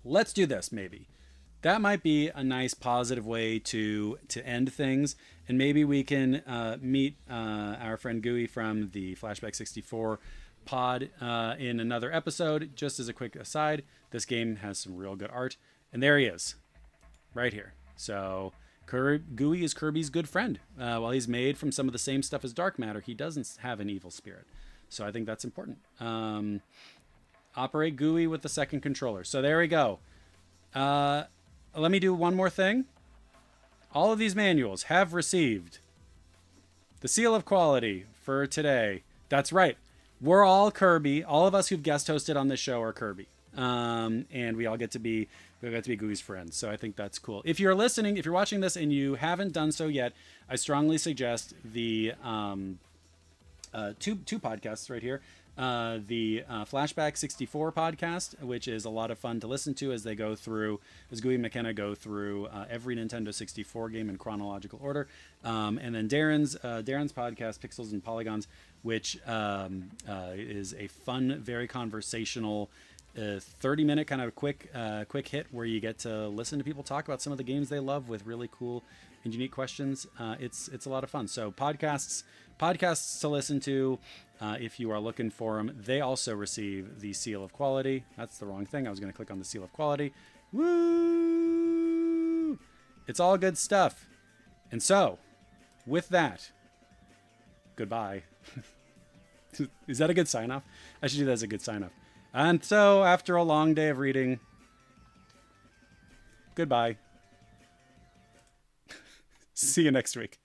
Let's do this. Maybe that might be a nice positive way to end things. And maybe we can meet our friend Gooey from the Flashback 64 pod in another episode. Just as a quick aside, this game has some real good art. And there he is, right here. So Gooey is Kirby's good friend. While he's made from some of the same stuff as dark matter, he doesn't have an evil spirit. So I think that's important. Operate Gooey with the second controller. So there we go. Let me do one more thing. All of these manuals have received the seal of quality for today. That's right. We're all Kirby. All of us who've guest hosted on this show are Kirby. And we all get to be Gooey's friends. So I think that's cool. If you're listening, if you're watching this and you haven't done so yet, I strongly suggest the two podcasts right here. The Flashback 64 podcast, which is a lot of fun to listen to as Gooey and McKenna go through every Nintendo 64 game in chronological order. And then Darren's podcast, Pixels and Polygons, which is a fun, very conversational 30-minute kind of quick hit where you get to listen to people talk about some of the games they love with really cool and unique questions. It's a lot of fun. So podcasts to listen to if you are looking for them. They also receive the seal of quality. That's the wrong thing. I was going to click on the seal of quality. Woo! It's all good stuff. And so, with that, goodbye. Is that a good sign off? I should do that as a good sign off. And so, after a long day of reading, goodbye. See you next week.